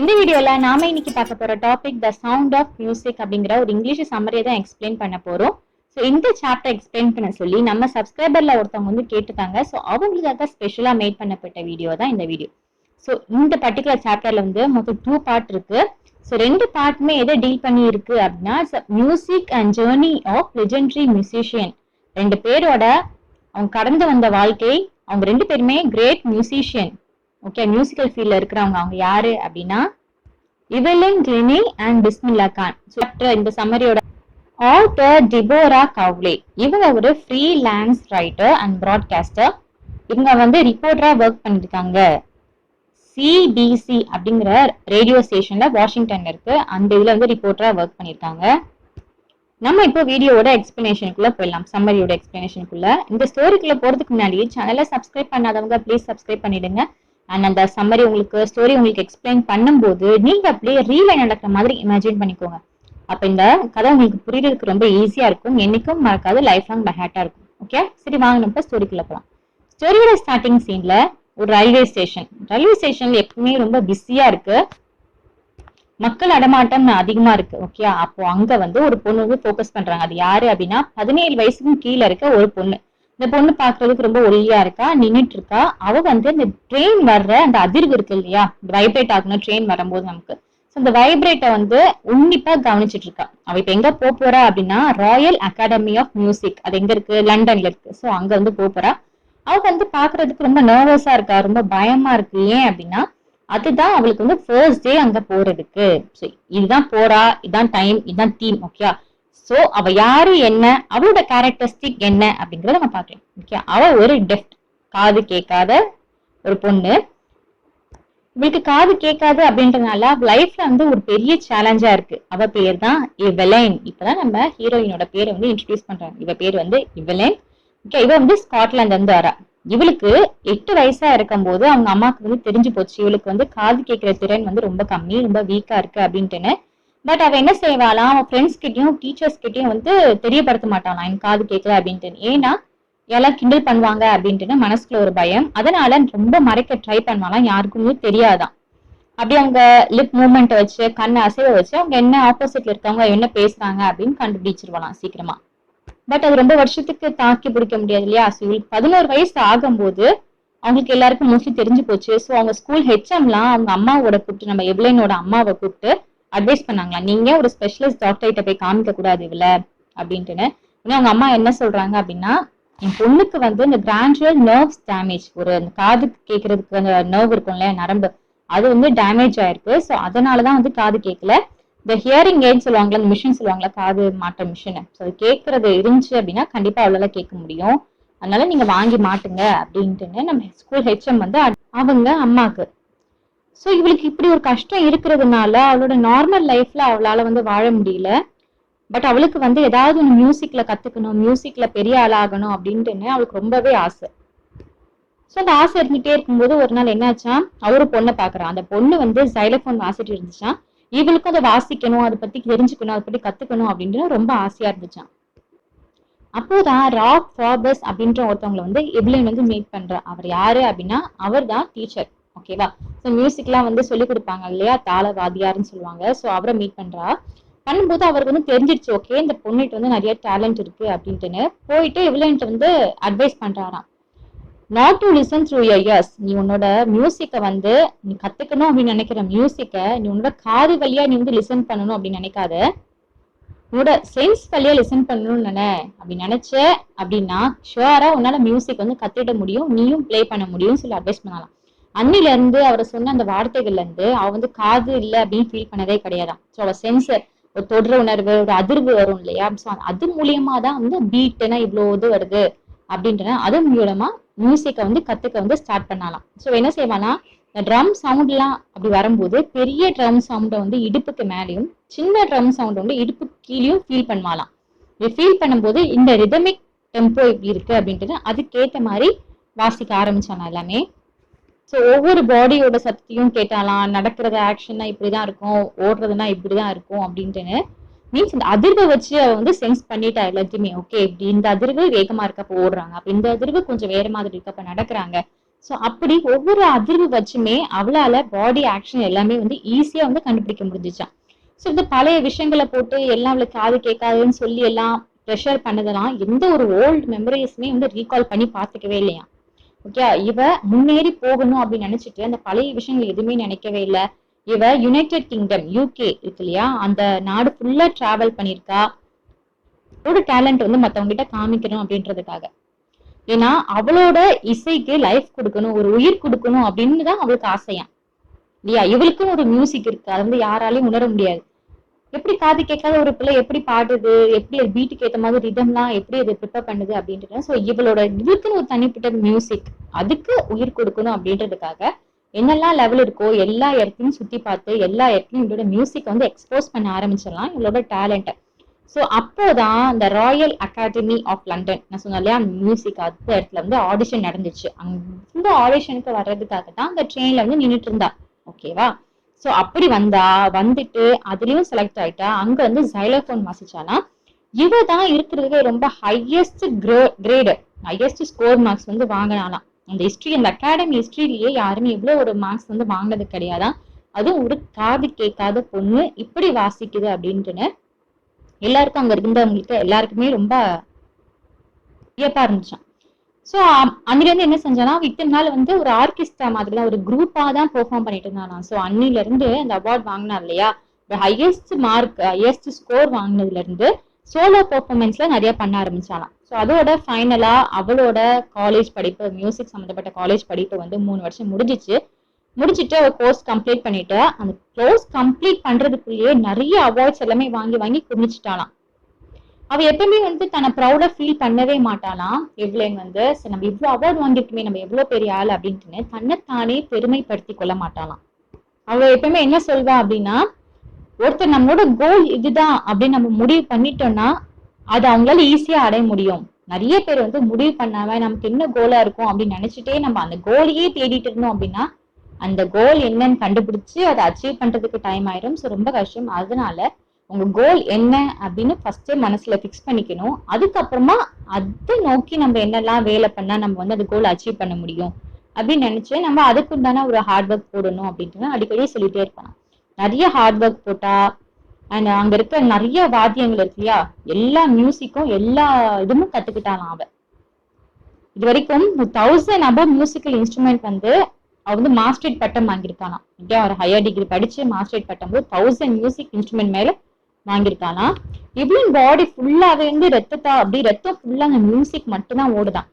இந்த வீடியோல நாம இன்னைக்கு பார்க்க போற topic the sound of music அப்படிங்கிற ஒரு இங்கிலீஷ் சம்மரியை தான் எக்ஸ்பிளைன் பண்ண போறோம். ஸோ இந்த சாப்டர் எக்ஸ்பிளைன் பண்ண சொல்லி நம்ம சப்ஸ்கிரைபர்ல ஒருத்தவங்க வந்து கேட்டுட்டாங்க. ஸோ அவங்களுக்காக ஸ்பெஷலா மேட் பண்ணப்பட்ட வீடியோ தான் இந்த வீடியோ. ஸோ இந்த பர்டிகுலர் சாப்டர்ல வந்து மொத்தம் 2 பார்ட் இருக்கு. ஸோ 2 பார்ட்டுமே எதை டீல் பண்ணி இருக்கு அப்படின்னா music and journey of legendary musician. 2 பேரோட அவங்க கடந்து வந்த வாழ்க்கை, அவங்க 2 பேருமே கிரேட் மியூசிஷியன். ஓகே, மியூசிக்கல் ஃபீல்ட்ல இருக்கிறவங்க. அவங்க யாரு அப்படின்னா எவலின், கிளெனி அண்ட் பிஸ்மில்லா கான். இந்த சம்மரியோட ஆத்தர் டிபோரா கவ்லே. இவங்க ஒரு ஃப்ரீலான்ஸ் ரைட்டர் அண்ட் ப்ராட்காஸ்டர். இவங்க வந்து ரிப்போர்ட்டரா ஒர்க் பண்ணிருக்காங்க. CBSE அப்படிங்கிற ரேடியோ ஸ்டேஷன்ல வாஷிங்டன்ல இருக்கு. அந்த இதுல வந்து ரிப்போர்ட்டரா ஒர்க் பண்ணிருக்காங்க. நம்ம இப்போ வீடியோட எக்ஸ்பிளனேஷனுக்குள்ள போயிடலாம். சம்மரியோட எக்ஸ்பிளனேஷனுக்குள்ள. இந்த ஸ்டோரிக்குள்ள போறதுக்கு முன்னாடி சேனலை சப்ஸ்கிரைப் பண்ணாதவங்க ப்ளீஸ் சப்ஸ்கிரைப் பண்ணிடுங்க. அண்ட் அந்த சம்மரி ஸ்டோரி உங்களுக்கு எக்ஸ்பிளைன் பண்ணும்போது நீங்க அப்படியே ரீல நடக்கிற மாதிரி இமேஜின் பண்ணிக்கோங்க. அப்ப இந்த கதை உங்களுக்கு புரியறதுக்கு ரொம்ப ஈஸியா இருக்கும். என்னைக்கும் மறக்காது, லைஃப் லாங் பை-ஹார்ட்டா இருக்கும். ஓகே, சரி வாங்க நம்ம ஸ்டோரிக்குள்ள போலாம். ஸ்டோரியோட ஸ்டார்டிங் சீன்ல ஒரு ரயில்வே ஸ்டேஷன். ரயில்வே ஸ்டேஷன்ல எப்பவுமே ரொம்ப பிஸியா இருக்கு, மக்கள் நடமாட்டம் அதிகமா இருக்கு. ஓகே, அப்போ அங்க வந்து ஒரு பொண்ணு வந்து ஃபோக்கஸ் பண்றாங்க. அது யாரு அப்படின்னா 17 வயசுக்கும் கீழே இருக்க ஒரு பொண்ணு. இந்த பொண்ணு பாக்குறதுக்கு ரொம்ப ஒல்லியா இருக்கா, நின்னுட்டு இருக்கா. அவ வந்து இந்த ட்ரெயின் வர்ற அந்த அதிர்வு இருக்கு இல்லையா, வைப்ரேட் ஆகணும் ட்ரெயின் வரும்போது நமக்கு. இந்த வைப்ரேட்டை வந்து உன்னிப்பா கவனிச்சிட்டு இருக்கா. அவ இப்ப எங்க போறா அப்படின்னா ராயல் அகாடமி ஆஃப் மியூசிக். அது எங்க இருக்கு? லண்டன்ல இருக்கு. சோ அங்க வந்து போறா. அவ வந்து பாக்குறதுக்கு ரொம்ப நர்வஸா இருக்கா, ரொம்ப பயமா இருக்கு. ஏன் அப்படின்னா அதுதான் அவளுக்கு வந்து ஃபர்ஸ்ட் டே அங்க போறதுக்கு. இதுதான் போறா, இதான் டைம், இதான் தீம். ஓகே, சோ அவ யாரு, என்ன அவளோட கேரக்டரிஸ்டிக் என்ன அப்படிங்கறத நம்ம பாக்கலாம். ஓகே, அவ ஒரு டெஃப், காது கேட்காத ஒரு பொண்ணு. இவளுக்கு காது கேட்காது அப்படின்றதுனால லைஃப்ல வந்து ஒரு பெரிய சேலஞ்சா இருக்கு. அவ பேர் தான் எவலின். இப்பதான் நம்ம ஹீரோயினோட பேரை வந்து இன்ட்ரோடியூஸ் பண்றாங்க. இவ பேர் வந்து எவலின். ஓகே, இவ வந்து ஸ்காட்லாந்து இருந்து வரா. இவளுக்கு 8 வயசா இருக்கும் போது அவங்க அம்மாவுக்கு வந்து தெரிஞ்சு போச்சு இவளுக்கு வந்து காது கேட்கிற திறன் வந்து ரொம்ப கம்மி, ரொம்ப வீக்கா இருக்கு அப்படின்ட்டுன்னு. பட் அவ என்ன செய்வாளாம், அவன் ஃப்ரெண்ட்ஸ் கிட்டயும் டீச்சர்ஸ் கிட்டயும் வந்து தெரியப்படுத்த மாட்டாளாம் எனக்கு காது கேட்கல அப்படின்ட்டு. ஏன்னா எல்லாம் கிண்டல் பண்ணுவாங்க அப்படின்ட்டு மனசுக்குள்ள ஒரு பயம். அதனால ரொம்ப மறைக்க ட்ரை பண்ணுவாலாம், யாருக்குமே தெரியாதான். அப்படி அவங்க லிப் மூவ்மெண்ட் வச்சு, கண்ணை அசைவ வச்சு அவங்க என்ன ஆப்போசிட்ல இருக்கவங்க என்ன பேசுறாங்க அப்படின்னு கண்டுபிடிச்சிருவாளாம் சீக்கிரமா. பட் அது ரொம்ப வருஷத்துக்கு தாக்கி பிடிக்க முடியாது இல்லையா. 11 வயசு ஆகும்போது அவங்களுக்கு எல்லாருக்கும் மோஸ்ட்லி தெரிஞ்சு போச்சு. ஸோ அவங்க ஸ்கூல் ஹெச்எம்லாம் அவங்க அம்மாவோட கூப்பிட்டு, நம்ம எவலினோட அம்மாவை கூப்பிட்டு அட்வைஸ் பண்ணாங்களா, நீங்க ஒரு ஸ்பெஷலிஸ்ட் டாக்டர்கிட்ட போய் காமிக்க கூடாது இவள அப்படின்ட்டுன்னு. அவங்க அம்மா என்ன சொல்றாங்க அப்படின்னா, என் பொண்ணுக்கு வந்து இந்த கிராஜுவல் நர்வ்ஸ் டேமேஜ், ஒரு காது கேட்கறதுக்கு அந்த நர்வ் இருக்கும்ல, நரம்பு, அது வந்து டேமேஜ் ஆயிருக்கு. ஸோ அதனாலதான் வந்து காது கேட்கல. இந்த ஹியரிங் எய்ட் சொல்லுவாங்களா, அந்த மிஷின் சொல்லுவாங்களா, காது மாற்ற மிஷின். ஸோ அது கேட்கறது இருந்துச்சு அப்படின்னா கண்டிப்பா அவளால கேட்க முடியும். அதனால நீங்க வாங்கி மாட்டுங்க அப்படின்ட்டுன்னு நம்ம ஸ்கூல் ஹெச்எம் வந்து அவங்க அம்மாக்கு. ஸோ இவளுக்கு இப்படி ஒரு கஷ்டம் இருக்கிறதுனால அவளோட நார்மல் லைஃப்ல அவளால வந்து வாழ முடியல. பட் அவளுக்கு வந்து ஏதாவது ஒன்று மியூசிக்ல கத்துக்கணும், மியூசிக்ல பெரிய ஆளாகணும் அப்படின்ட்டுன்னு அவளுக்கு ரொம்பவே ஆசை. ஸோ அந்த ஆசை இருந்துகிட்டே இருக்கும்போது ஒரு நாள் என்னாச்சா, அவரு பொண்ணை பாக்குறான். அந்த பொண்ணு வந்து சைலோஃபோன் வாசிட்டு இருந்துச்சா. இவளுக்கும் அதை வாசிக்கணும், அதை பத்தி தெரிஞ்சுக்கணும், அதை பத்தி கத்துக்கணும் அப்படின்னு ரொம்ப ஆசையா இருந்துச்சான். அப்போதான் ராக் ஃபாபஸ் அப்படின்ற ஒருத்தவங்களை வந்து எவலின் வந்து மீட் பண்றா. அவர் யாரு அப்படின்னா அவர் தான் டீச்சர். ஓகேவா, ஸோ மியூசிக்லாம் வந்து சொல்லி கொடுப்பாங்க இல்லையா, தாளவாதியாருன்னு சொல்லுவாங்க. ஸோ அவரை மீட் பண்றா. பண்ணும்போது அவருக்கு வந்து தெரிஞ்சிருச்சு, ஓகே இந்த பொண்ணுகிட்ட வந்து நிறைய டேலண்ட் இருக்கு அப்படின்ட்டுன்னு. போயிட்டு எவலின்ட்டு வந்து அட்வைஸ் பண்றாராம், not to listen through your ears. நீ உன்னோட மியூசிக்கை வந்து நீ கத்துக்கணும் அப்படின்னு நினைக்கிற மியூசிக்கை நீ உன்னோட காது வழியா நீ வந்து லிசன் பண்ணணும் அப்படின்னு நினைக்காத, உன்னோட சென்ஸ் வழியா லிசன் பண்ணணும்னு அப்படி நினைச்ச அப்படின்னா ஷுவரா உன்னால மியூசிக் வந்து கத்துட முடியும், நீயும் பிளே பண்ண முடியும்னு சொல்லி அட்வைஸ் பண்ணலாம். அன்னில இருந்து அவர் சொன்ன அந்த வார்த்தைகள்ல இருந்து அவ வந்து காது இல்லை அப்படின்னு ஃபீல் பண்ணதே கிடையாதான். ஸோ அவ சென்சர், ஒரு தொடர உணர்வு, ஒரு அதிர்வு வரும் இல்லையா, ஸோ அது மூலியமா தான் வந்து பீட்டுனா இவ்வளோ இது வருது அப்படின்ற அது மூலமா மியூசிக்கை வந்து கத்துக்க வந்து ஸ்டார்ட் பண்ணலாம். ஸோ என்ன செய்வானா, இந்த ட்ரம் சவுண்ட் எல்லாம் அப்படி வரும்போது பெரிய ட்ரம் சவுண்டை வந்து இடுப்புக்கு மேலேயும், சின்ன ட்ரம் சவுண்ட் வந்து இடுப்புக்கு கீழேயும் ஃபீல் பண்ணுவாலாம். இது ஃபீல் பண்ணும்போது இந்த ரிதமிக் டெம்போ இப்படி இருக்கு அப்படின்ட்டு அதுக்கேற்ற மாதிரி வாசிக்க ஆரம்பிச்சானா எல்லாமே. ஸோ ஒவ்வொரு பாடியோட சக்தியும் கேட்டாலாம், நடக்கிறது ஆக்ஷன்னா இப்படிதான் இருக்கும், ஓடுறதுன்னா இப்படிதான் இருக்கும் அப்படின்ட்டுன்னு. மீன்ஸ் இந்த அதிர்வை வச்சு அவ வந்து சென்ஸ் பண்ணிட்டா எல்லாத்தையுமே. ஓகே, இப்படி இந்த அதிர்வு வேகமா இருக்கப்ப ஓடுறாங்க, அப்ப இந்த அதிர்வு கொஞ்சம் வேற மாதிரி இருக்கப்ப நடக்கிறாங்க. ஸோ அப்படி ஒவ்வொரு அதிர்வு வச்சுமே அவளால பாடி ஆக்ஷன் எல்லாமே வந்து ஈஸியா வந்து கண்டுபிடிக்க முடிஞ்சிச்சான். ஸோ இந்த பழைய விஷயங்களை போட்டு எல்லாம் அவளுக்கு காது கேட்காதுன்னு சொல்லி எல்லாம் ப்ரெஷர் பண்ணதெல்லாம் எந்த ஒரு ஓல்டு மெமரிஸுமே வந்து ரீகால் பண்ணி பார்த்துக்கவே இல்லையா. ஓகே, இவ முன்னேறி போகணும் அப்படின்னு நினைச்சிட்டு அந்த பழைய விஷயங்கள் எதுவுமே நினைக்கவே இல்லை. இவ யுனைடெட் கிங்டம் UK இருக்கு இல்லையா, அந்த நாடு ஃபுல்லா டிராவல் பண்ணிருக்கா. அவளோட டேலண்ட் வந்து மத்தவங்க கிட்ட காமிக்கணும் அப்படின்றதுக்காக. ஏன்னா அவளோட இசைக்கு லைஃப் கொடுக்கணும், ஒரு உயிர் கொடுக்கணும் அப்படின்னு தான் அவளுக்கு ஆசையா இல்லையா. இவளுக்கும் ஒரு மியூசிக் இருக்கு, அதை வந்து யாராலையும் உணர முடியாது. எப்படி காது கேட்காத ஒரு பிள்ளை எப்படி பாடுது, எப்படி அது பீட்டுக்கு ஏற்ற மாதிரி ரிதம்லாம் எப்படி அது ப்ரிப்பேர் பண்ணுது அப்படின்ட்டு. ஸோ இவளோட இதுக்குன்னு ஒரு தனிப்பட்ட மியூசிக், அதுக்கு உயிர் கொடுக்கணும் அப்படின்றதுக்காக என்னெல்லாம் லெவல் இருக்கோ எல்லா இடத்தையும் சுத்தி பார்த்து எல்லா இடத்துலையும் இவளோட மியூசிக் வந்து எக்ஸ்போஸ் பண்ண ஆரம்பிச்சிடலாம் இவளோட டேலண்ட்டை. ஸோ அப்போதான் இந்த ராயல் அகாடமி ஆஃப் லண்டன் நான் சொன்னேன் இல்லையா, மியூசிக் அந்த இடத்துல வந்து ஆடிஷன் நடந்துச்சு. அந்த ஆடிஷனுக்கு வர்றதுக்காக தான் அந்த ட்ரெயின்ல வந்து நின்றுட்டு இருந்தா. ஓகேவா. ஸோ அப்படி வந்துட்டு அதுலயும் செலக்ட் ஆயிட்டா. அங்க வந்து ஜைலோஃபோன் வாசிச்சானா. இவ தான் இருக்கிறதுலே ரொம்ப highest grade, highest score marks வந்து வாங்கினாலாம். அந்த ஹிஸ்டரி, அந்த அகாடமி ஹிஸ்டரியிலேயே யாருமே இவ்வளவு ஒரு மார்க்ஸ் வந்து வாங்கினது கிடையாதான். அதுவும் ஒரு காது கேட்காத பொண்ணு இப்படி வாசிக்குது அப்படின்ட்டுன்னு எல்லாருக்கும் அங்க இருந்தவங்களுக்கு எல்லாருக்குமே ரொம்ப வியப்பா இருந்துச்சான். ஸோ அன்னில இருந்து என்ன செஞ்சானா, இத்தனை நாள் வந்து ஒரு ஆர்கெஸ்ட்ரா மாதிரி தான் ஒரு குரூப்பா தான் பெர்ஃபார்ம் பண்ணிட்டு இருந்தானா. ஸோ அன்னில இருந்து அந்த அவார்ட் வாங்கினா இல்லையா, ஹையஸ்ட் மார்க் ஹையஸ்ட் ஸ்கோர் வாங்கினதுல இருந்து சோலோ பெர்ஃபார்மன்ஸ்ல நிறைய பண்ண ஆரம்பிச்சாலாம். ஸோ அதோட ஃபைனலா அவளோட காலேஜ் படிப்பு, மியூசிக் சம்மந்தப்பட்ட காலேஜ் படிப்பு வந்து 3 வருஷம் முடிச்சிட்டு ஒரு கோர்ஸ் கம்ப்ளீட் பண்ணிட்டு அந்த கோர்ஸ் கம்ப்ளீட் பண்றதுக்குள்ளேயே நிறைய அவார்ட்ஸ் எல்லாமே வாங்கி குமிச்சிட்டாலாம். அவ எப்பவுமே வந்து தன்னை ப்ரௌடா ஃபீல் பண்ணவே மாட்டாளாம். எவ்லைன் வந்து நம்ம இவ்வளவு அவார்ட் வாங்கிருக்குமே, நம்ம எவ்வளவு பெரிய ஆள் அப்படின்ட்டு தன்னைத்தானே பெருமைப்படுத்தி கொள்ள மாட்டாளாம். அவ எப்பவுமே என்ன சொல்வா அப்படின்னா, ஒருத்தர் நம்மளோட கோல் இதுதான் அப்படின்னு நம்ம முடிவு பண்ணிட்டோம்னா அது அவங்களால ஈஸியா அடைய முடியும். நிறைய பேர் வந்து முடிவு பண்ணாம நமக்கு என்ன கோலா இருக்கும் அப்படின்னு நினைச்சிட்டே நம்ம அந்த கோலையே தேடிட்டு இருந்தோம் அப்படின்னா அந்த கோல் என்னன்னு கண்டுபிடிச்சு அதை அச்சீவ் பண்றதுக்கு டைம் ஆயிரும். ஸோ ரொம்ப கஷ்டம். அதனால உங்க கோல் என்ன அப்படின்னு ஃபர்ஸ்ட் மனசுல பிக்ஸ் பண்ணிக்கணும். அதுக்கப்புறமா அதை நோக்கி நம்ம என்னெல்லாம் வேலை பண்ணா நம்ம வந்து அந்த கோல் அச்சீவ் பண்ண முடியும் அப்படின்னு நினைச்சு நம்ம அதுக்குண்டான ஒரு ஹார்ட் ஒர்க் போடணும் அப்படின்ட்டு அடிக்கடி சொல்லிட்டே இருப்பாங்க. நிறைய ஹார்ட் ஒர்க் போட்டா அண்ட் அங்க இருக்க நிறைய வாத்தியங்கள் இருக்கு இல்லையா, எல்லா மியூசிக்கும் எல்லா இதுவும் கத்துக்கிட்டாலாம் அவ. இது வரைக்கும் 1000 above மியூசிக்கல் இன்ஸ்ட்ருமெண்ட் வந்து அவ வந்து மாஸ்டரேட் பட்டம் வாங்கியிருக்கானா. இல்லையா, ஒரு ஹையர் டிகிரி படிச்சு மாஸ்டரேட் பட்டம் போது 1000 மியூசிக் இன்ஸ்ட்ருமெண்ட் மேல வாங்கியிருக்கானா. இவ்வளவு பாடி ஃபுல்லாவே வந்து ரத்தம் ஃபுல்லா அந்த மியூசிக் மட்டும்தான் ஓடுதான்.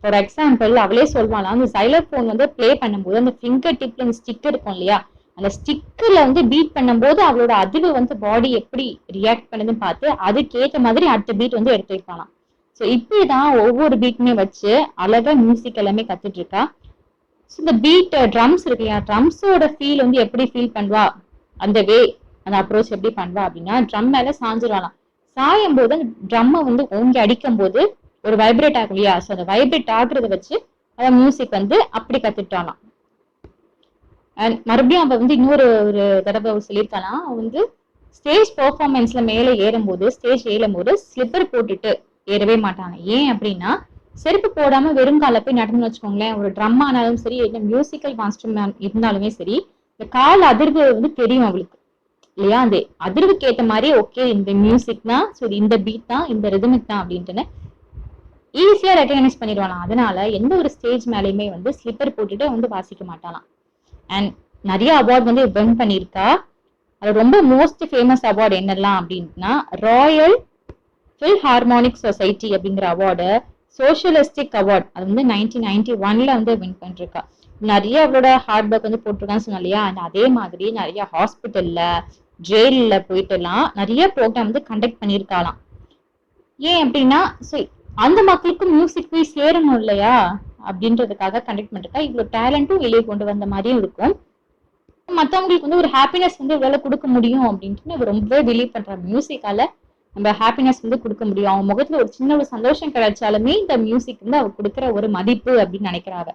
ஃபார் எக்ஸாம்பிள் அவளே சொல்வாளாம், அந்த சைலோஃபோன் வந்து பிளே பண்ணும்போது அந்த ஃபிங்கர் டிப்ல அந்த ஸ்டிக் இருக்கும் இல்லையா, அந்த ஸ்டிக்ல வந்து பீட் பண்ணும்போது அவளோட அதிர்வு வந்து பாடி எப்படி ரியாக்ட் பண்ணுதுன்னு பார்த்து அதுக்கேற்ற மாதிரி அடுத்த பீட் வந்து எடுத்து வைக்கலாம். ஸோ இப்படிதான் ஒவ்வொரு பீட்டுமே வச்சு அழகா மியூசிக் எல்லாமே கத்துட்டு இருக்கா. இந்த பீட் ட்ரம்ஸ் இருக்கு இல்லையா, ட்ரம்ஸோட ஃபீல் வந்து எப்படி ஃபீல் பண்ணுவா, அந்த அந்த அப்ரோச் எப்படி பண்ணுவா அப்படின்னா, ட்ரம் மேல சாஞ்சிடலாம். சாயும் போது அந்த ட்ரம்மை வந்து ஓங்கி அடிக்கும் போது ஒரு வைப்ரேட் ஆகும் இல்லையா, ஸோ அந்த வைப்ரேட் ஆகுறத வச்சு அந்த மியூசிக் வந்து அப்படி கத்துட்டாலாம். அண்ட் மறுபடியும் அவ வந்து இன்னொரு ஒரு தடவை சொல்லியிருக்கானா, வந்து ஸ்டேஜ் பெர்ஃபார்மன்ஸ்ல மேல ஏறும்போது ஸ்லிப்பர் போட்டுட்டு ஏறவே மாட்டாங்க. ஏன் அப்படின்னா, செருப்பு போடாம வெறுங்கால போய் நடந்து வச்சுக்கோங்களேன், ஒரு ட்ரம் ஆனாலும் சரி இல்லை மியூசிக்கல் இன்ஸ்ட்ருமெண்ட் இருந்தாலுமே சரி, இந்த கால் அதிர்வு வந்து தெரியும் அவளுக்கு இல்லையா, அந்த அதிர்வுக்கு ஏற்ற மாதிரி ஓகே இந்த மியூசிக் தான், ஸோ இந்த பீட் தான், இந்த ரிதமிக் தான் அப்படின்ட்டு ஈஸியா ரெகனைஸ் பண்ணிடுவாளாம். அதனால எந்த ஒரு ஸ்டேஜ் மேலேயுமே வந்து ஸ்லிப்பர் போட்டுட்டு வந்து வாசிக்க மாட்டாளாம். அண்ட் நிறைய அவார்ட் வந்து வின் பண்ணியிருக்கா. அது ரொம்ப மோஸ்ட் ஃபேமஸ் அவார்டு என்னெல்லாம் அப்படின்னா, ராயல் ஃபில்ஹார்மோனிக் சொசைட்டி அப்படிங்கிற அவார்டு, சோசியலிஸ்டிக் அவார்ட் அது வந்து 1991 வந்து வின் பண்ணிருக்கா. நிறைய அவளோட ஹார்ட் ஒர்க் வந்து போட்டிருக்கான்னு சொன்னா இல்லையா, அதே மாதிரி நிறைய ஹாஸ்பிட்டல்ல ஜெயில போயிட்டு எல்லாம் நிறைய ப்ரோக்ராம் வந்து கண்டக்ட் பண்ணியிருக்காளாம். ஏன் அப்படின்னா அந்த மக்களுக்கு மியூசிக் போய் சேரணும் இல்லையா அப்படின்றதுக்காக கண்டக்ட் பண்ணிருக்கா. இவ்வளவு டேலண்ட்டும் வெளியே கொண்டு வந்த மாதிரியும் இருக்கும். மற்றவங்களுக்கு வந்து ஒரு ஹாப்பினஸ் வந்து இவ்வளவு கொடுக்க முடியும் அப்படின்ட்டு ரொம்பவே பிலீவ் பண்ற. மியூசிக்கால நம்ம ஹாப்பினஸ் வந்து கொடுக்க முடியும், அவங்க முகத்துல ஒரு சின்ன ஒரு சந்தோஷம் கிடைச்சாலுமே இந்த மியூசிக் வந்து அவ கொடுக்குற ஒரு மதிப்பு அப்படின்னு நினைக்கிறாங்க.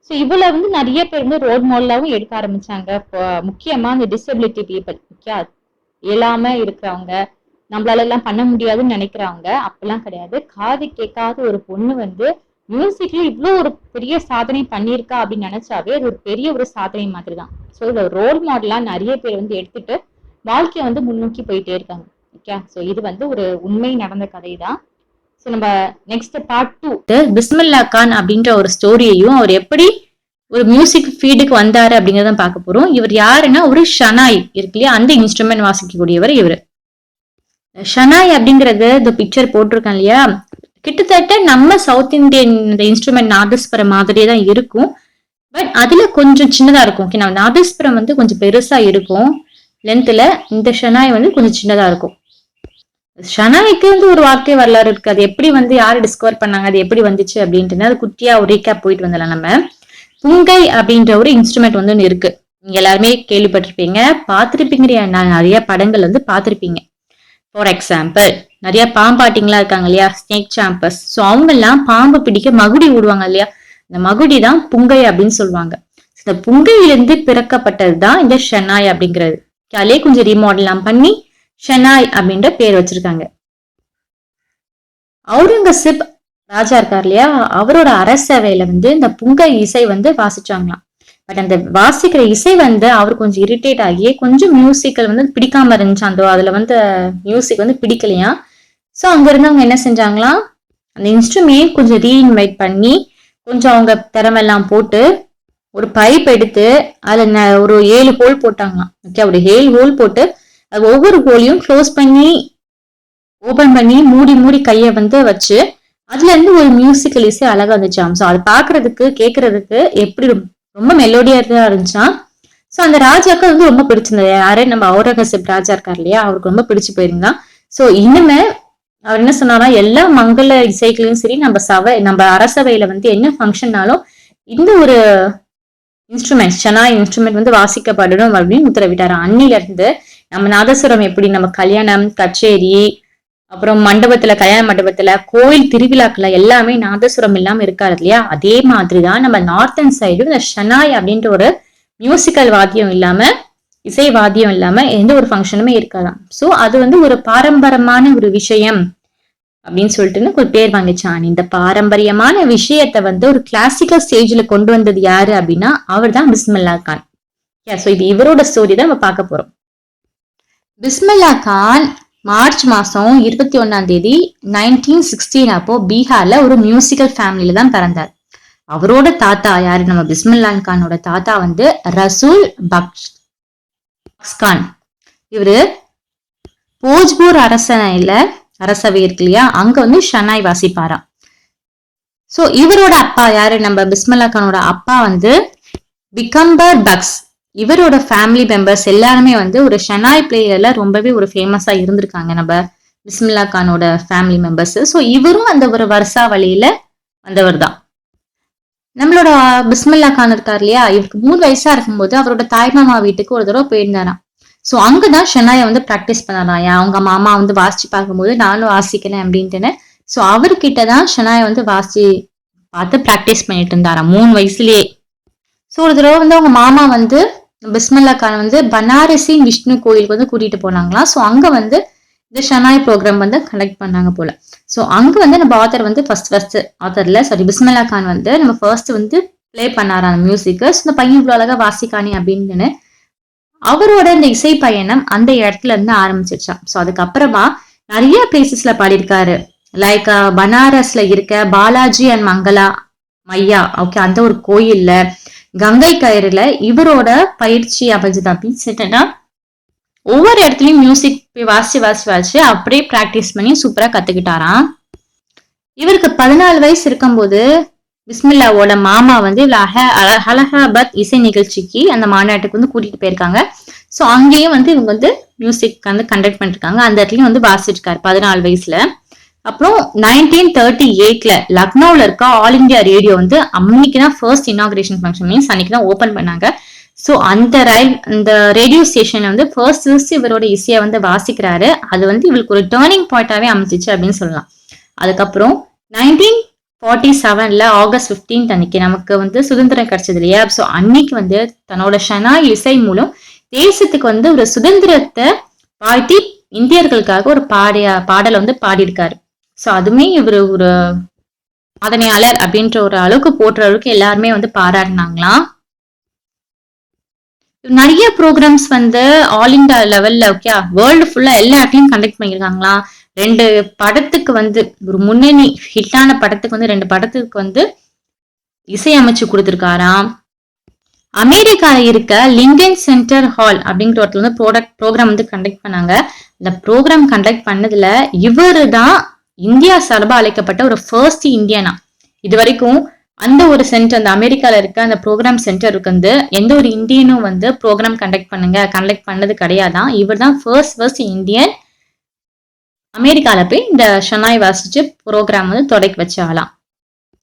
ஸோ இவ்வளவு வந்து நிறைய பேர் வந்து ரோல் மாடலாவும் எடுக்க ஆரம்பிச்சாங்க. முக்கியமா இந்த டிசபிலிட்டி பீப்புள், இயலாம இருக்கிறவங்க, நம்மளால எல்லாம் பண்ண முடியாதுன்னு நினைக்கிறவங்க. அப்பெல்லாம் கிடையாது, காது கேட்காத ஒரு பொண்ணு வந்து மியூசிக்ல இவ்வளவு ஒரு பெரிய சாதனை பண்ணியிருக்கா அப்படின்னு நினைச்சாவே அது ஒரு பெரிய ஒரு சாதனை மாதிரி தான். ஸோ இதை ரோல் மாடலா நிறைய பேர் வந்து எடுத்துட்டு வாழ்க்கையை வந்து முன்னோக்கி போயிட்டே இருக்காங்க. ஓகே, ஸோ இது வந்து ஒரு உண்மை நடந்த கதை தான். ஸோ நம்ம நெக்ஸ்ட் பார்ட் 2 பிஸ்மில்லா கான் அப்படின்ற ஒரு ஸ்டோரியையும் அவர் எப்படி ஒரு மியூசிக் ஃபீல்டுக்கு வந்தாரு அப்படிங்கறத பார்க்க போறோம். இவர் யாருன்னா ஒரு ஷனாய் இருக்கு இல்லையா, அந்த இன்ஸ்ட்ருமெண்ட் வாசிக்கக்கூடியவர் இவர். ஷனாய் அப்படிங்கறது இந்த பிக்சர் போட்டிருக்கேன் இல்லையா, கிட்டத்தட்ட நம்ம சவுத் இந்தியன் இந்த இன்ஸ்ட்ருமெண்ட் நாதஸ்வரம் மாதிரியே தான் இருக்கும். பட் அதுல கொஞ்சம் சின்னதா இருக்கும். ஓகே, நம்ம நாதஸ்வரம் வந்து கொஞ்சம் பெருசா இருக்கும் லென்த்ல, இந்த ஷனாய் வந்து கொஞ்சம் சின்னதா இருக்கும். ஷனாய்க்கு வந்து ஒரு வார்த்தை வரலாறு இருக்கு. அது எப்படி வந்து யாரு டிஸ்கவர் பண்ணாங்க, அது எப்படி வந்துச்சு அப்படின்ட்டு அது குட்டியா ஒரு ரீகேப் போயிட்டு வந்தலாம். நம்ம புங்கை அப்படின்ற ஒரு இன்ஸ்ட்ருமெண்ட் வந்து ஒன்று இருக்கு. நீங்க எல்லாருமே கேள்விப்பட்டிருப்பீங்க, பார்த்திருப்பீங்க, நிறைய படங்கள் வந்து பார்த்திருப்பீங்க. ஃபார் எக்ஸாம்பிள் நிறைய பாம்பாட்டிங்களா இருக்காங்க இல்லையா, ஸ்னேக் சாம்பர்ஸ். ஸோ அவங்க எல்லாம் பாம்பு பிடிக்க மகுடி விடுவாங்க இல்லையா, இந்த மகுடி தான் புங்கை அப்படின்னு சொல்லுவாங்க. இந்த புங்கையிலிருந்து பிறக்கப்பட்டது தான் இந்த ஷெனாய் அப்படிங்கிறது. அதிலே கொஞ்சம் ரீமாடல்லாம் பண்ணி ஷெனாய் அப்படின்ற பேர் வச்சிருக்காங்க. அவுரங்கசீப் ராஜா இருக்கார் இல்லையா, அவரோட அரசவையில வந்து இந்த புங்கை இசை வந்து வாசிச்சாங்களாம். பட் அந்த வாசிக்கிற இசை வந்து அவர் கொஞ்சம் இரிட்டேட் ஆகி கொஞ்சம் மியூசிக்கல் வந்து பிடிக்காம இருந்துச்சு. அந்த அதுல வந்து மியூசிக் வந்து பிடிக்கலையா. ஸோ அங்க இருந்து அவங்க என்ன செஞ்சாங்களாம், அந்த இன்ஸ்ட்ருமெண்ட் கொஞ்சம் ரீஇன்வைட் பண்ணி கொஞ்சம் அவங்க திறமெல்லாம் போட்டு ஒரு பைப் எடுத்து அதுல ஒரு 7 ஹோல் போட்டாங்களாம். ஓகே, ஒரு 7 ஹோல் போட்டு அது ஒவ்வொரு ஹோலையும் க்ளோஸ் பண்ணி ஓபன் பண்ணி மூடி மூடி கையை வந்து வச்சு அதுல இருந்து ஒரு மியூசிக்கல் இசை அழகா வந்துச்சாம். ஸோ அது பாக்குறதுக்கு கேட்கறதுக்கு எப்படி ரொம்ப மெலோடியா தான் இருந்துச்சான். ஸோ அந்த ராஜாக்கு வந்து ரொம்ப பிடிச்சிருந்தது. யாரே நம்ம அவுரங்கசீப் ராஜா இருக்கார் இல்லையா, அவருக்கு ரொம்ப பிடிச்சு போயிருந்தான். ஸோ இனிமே அவர் என்ன சொன்னாரா, எல்லா மங்கள இசைகளையும் சரி நம்ம அரசவையில வந்து என்ன ஃபங்க்ஷன்னாலும் இந்த ஒரு இன்ஸ்ட்ருமெண்ட் ஷெனாய் இன்ஸ்ட்ருமெண்ட் வந்து வாசிக்கப்படணும் அப்படின்னு உத்தரவிட்டாரு. அன்னில இருந்து நம்ம நாதஸ்வரம் எப்படி நம்ம கல்யாணம் கச்சேரி அப்புறம் மண்டபத்துல கல்யாண மண்டபத்துல கோயில் திருவிழாக்கள் எல்லாமே நாதஸ்வரம் இல்லாம இருக்காரு இல்லையா, அதே மாதிரிதான் நம்ம நார்த்தன் சைடு இந்த ஷெனாய் அப்படின்ற ஒரு மியூசிக்கல் வாத்தியம் இல்லாம இசை வாத்தியம் இல்லாம எந்த ஒரு ஃபங்க்ஷனுமே இருக்காதான். சோ அது வந்து ஒரு பாரம்பரியமான ஒரு விஷயம் அப்படின்னு சொல்லிட்டு ஒரு பேர் வாங்கிச்சான். இந்த பாரம்பரியமான விஷயத்த வந்து ஒரு கிளாசிக்கல் ஸ்டேஜ்ல கொண்டு வந்தது யாரு அப்படின்னா அவர் தான் பிஸ்மில்லா கான். சோ இது இவரோட ஸ்டோரி தான் நம்ம பார்க்க போறோம். பிஸ்மில்லா கான் மார்ச் மாசம் 21 1916 அப்போ பீகார்ல ஒரு மியூசிக்கல் ஃபேமிலியில தான் பிறந்தார். அவரோட தாத்தா யாரு, நம்ம பிஸ்மில்லா கானோட தாத்தா வந்து ரசூல் பக்ஸ்கான். இவரு போஜ்பூர் அரசவை இருக்கு இல்லையா, அங்க வந்து ஷெனாய் வாசிப்பாராம். சோ இவரோட அப்பா யாரு, நம்ம பிஸ்மில்லா கானோட அப்பா வந்து பிகம்பர் பக்ஸ். இவரோட ஃபேமிலி மெம்பர்ஸ் எல்லாருமே வந்து ஒரு ஷெனாய் பிளேயர்ல ரொம்பவே ஒரு ஃபேமஸா இருந்திருக்காங்க நம்ம பிஸ்மில்லா கானோட ஃபேமிலி மெம்பர்ஸ். ஸோ இவரும் அந்த ஒரு வருஷாவளியில வந்தவர் தான். நம்மளோட பிஸ்மில்லா கான் இருக்கார் இல்லையா, இவருக்கு 3 வயசா இருக்கும்போது அவரோட தாய் மாமா வீட்டுக்கு ஒரு தடவை போயிருந்தாராம். ஸோ அங்கதான் ஷெனாயை வந்து பிராக்டிஸ் பண்ணலாம். அவங்க மாமா வந்து வாசிச்சு பார்க்கும்போது நானும் வாசிக்கிறேன் அப்படின்ட்டுன்னு. ஸோ அவர்கிட்டதான் ஷெனாயை வந்து வாசி பார்த்து பிராக்டிஸ் பண்ணிட்டு இருந்தாராம் 3 வயசுலயே. ஸோ ஒரு தடவை வந்து அவங்க மாமா வந்து பிஸ்மில்லா கான் வந்து பனாரசி விஷ்ணு கோயிலுக்கு வந்து கூட்டிட்டு போனாங்களாம். ஸோ அங்க வந்து இந்த ஷெனாய் ப்ரோக்ராம் வந்து கண்டக்ட் பண்ணாங்க போல. ஸோ அங்க வந்து நம்ம ஆத்தர் வந்து ஃபர்ஸ்ட் ஆத்தர்ல பிஸ்மில்லா கான் வந்து நம்ம ஃபர்ஸ்ட் வந்து பிளே பண்ணாரு அந்த மியூசிக். இந்த பையன் இவ்வளவு அழகா வாசிக்கானே அப்படின்னு அவரோட இந்த இசை பயணம் அந்த இடத்துல இருந்து ஆரம்பிச்சிருச்சான். ஸோ அதுக்கப்புறமா நிறைய பிளேசஸ்ல பாடியிருக்காரு. லைக் பனாரஸ்ல இருக்க பாலாஜி அண்ட் மங்களா மையா, ஓகே, அந்த ஒரு கோயில்ல கங்கை கயிறுல இவரோட பயிற்சி அமைஞ்சது அப்படின்னு சொல்லிட்டுன்னா ஒவ்வொரு இடத்துலயும் மியூசிக் போய் வாசிச்சு அப்படியே பிராக்டிஸ் பண்ணி சூப்பரா கத்துக்கிட்டாராம். இவருக்கு 14 வயசு இருக்கும்போது பிஸ்மில்லாவோட மாமா வந்து அலகாபாத் இசை நிகழ்ச்சிக்கு அந்த மாநாட்டுக்கு வந்து கூட்டிட்டு போயிருக்காங்க. ஸோ அங்கேயும் வந்து இவங்க வந்து மியூசிக் வந்து கண்டக்ட் பண்ணிருக்காங்க. அந்த இடத்துலயும் வந்து வாசிச்சிருக்காரு 14 வயசுல. அப்புறம் 1938 லக்னோல இருக்க ஆல் இந்தியா ரேடியோ வந்து அன்னைக்குதான் ஃபர்ஸ்ட் இனாகிரேஷன் ஃபங்க்ஷன் மீன்ஸ் அன்னைக்குதான் ஓபன் பண்ணாங்க. ஸோ அந்த ரேடியோ ஸ்டேஷன்ல வந்து ஃபர்ஸ்ட் இவரோட இசையை வந்து வாசிக்கிறாரு. அது வந்து இவருக்கு ஒரு டேர்னிங் பாயிண்டாவே அமைச்சிச்சு அப்படின்னு சொல்லலாம். அதுக்கப்புறம் 1947 ஆகஸ்ட் 15 அன்னைக்கு நமக்கு வந்து சுதந்திரம் கிடைச்சது இல்லையா. ஸோ அன்னைக்கு வந்து தன்னோட ஷெனாய் இசை மூலம் தேசத்துக்கு வந்து ஒரு சுதந்திரத்தை வாழ்த்தி இந்தியர்களுக்காக ஒரு பாடலை வந்து பாடியிருக்காரு. ஸோ அதுவுமே இவர் ஒரு சாதனையாளர் அப்படின்ற ஒரு அளவுக்கு போட்டுற அளவுக்கு எல்லாருமே வந்து பாராட்டினாங்களாம். நிறைய ப்ரோக்ராம்ஸ் வந்து ஆல் இண்டியா லெவல்ல ஓகே வேர்ல்டு ஃபுல்லா எல்லா இடத்துலயும் கண்டக்ட் பண்ணியிருக்காங்களாம். 2 படத்துக்கு வந்து ஒரு முன்னணி ஹிட்டான படத்துக்கு வந்து 2 படத்துக்கு வந்து இசையமைச்சு கொடுத்திருக்காராம். அமெரிக்கால இருக்க லிங்கன் சென்டர் ஹால் அப்படிங்கிற ஒருத்தர் வந்து ப்ரோக்ராம் வந்து கண்டக்ட் பண்ணாங்க. இந்த ப்ரோக்ராம் கண்டக்ட் பண்ணதுல இவரு தான் இந்தியா சார்பா அழைக்கப்பட்ட ஒரு ஃபர்ஸ்ட் இந்தியனா. இது வரைக்கும் அந்த ஒரு சென்டர் அந்த அமெரிக்கால இருக்க அந்த ப்ரோக்ராம் சென்டருக்கு வந்து எந்த ஒரு இந்தியனும் வந்து ப்ரோக்ராம் கண்டக்ட் பண்ணது கிடையாதான். இவர் தான் ஃபர்ஸ்ட் இந்தியன் அமெரிக்கால போய் இந்த ஷெனாய் வாசிச்சு ப்ரோக்ராம் வந்து தொடக்கி வச்சாலாம்.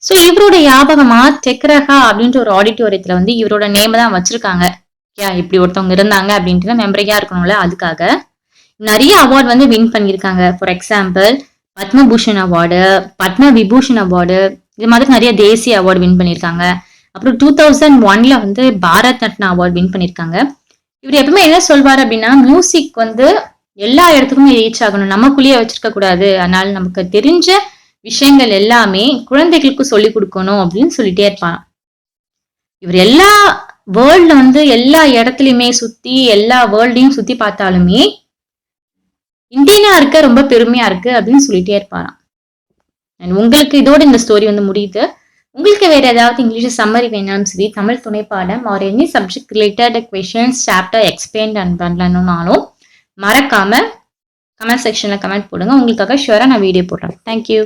ஸோ இவரோட ஞாபகமா டெக்ரஹா அப்படின்ற ஒரு ஆடிட்டோரியத்துல வந்து இவரோட நேம் தான் வச்சிருக்காங்க. இப்படி ஒருத்தவங்க இருந்தாங்க அப்படின்ட்டு மெமரியா இருக்கணும்ல, அதுக்காக நிறைய அவார்டு வந்து வின் பண்ணியிருக்காங்க. For example Padmabhushan award, Padma Vibhushan award, இது மாதிரி நிறைய தேசிய அவார்டு வின் பண்ணியிருக்காங்க. அப்புறம் 2001ல வந்து பாரத் ரத்னா அவார்டு வின் பண்ணியிருக்காங்க. இவர் எப்பவுமே என்ன சொல்வாரு அப்படின்னா, மியூசிக் வந்து எல்லா இடத்துக்குமே ரீச் ஆகணும், நமக்குள்ளேயே வச்சிருக்க கூடாது, அதனால நமக்கு தெரிஞ்ச விஷயங்கள் எல்லாமே குழந்தைகளுக்கு சொல்லி கொடுக்கணும் அப்படின்னு சொல்லிட்டே இருப்பான். இவர் எல்லா வேர்ல்ட்ல வந்து எல்லா இடத்துலயுமே சுத்தி எல்லா வேர்ல்டையும் சுத்தி பார்த்தாலுமே இந்தியனா இருக்க ரொம்ப பெருமையா இருக்கு அப்படின்னு சொல்லிட்டே இருப்பாராம். உங்களுக்கு இதோட இந்த ஸ்டோரி வந்து முடியுது. உங்களுக்கு வேற ஏதாவது இங்கிலீஷ் சம்மரி வேணாலும் சரி, தமிழ் துணை பாடம் or any subject related questions chapter explain பண்ணலன்னாலும் மறக்காம கமெண்ட் செக்ஷன்ல கமெண்ட் போடுங்க. உங்களுக்காக ஷுவரா நான் வீடியோ போடுறேன். தேங்க்யூ.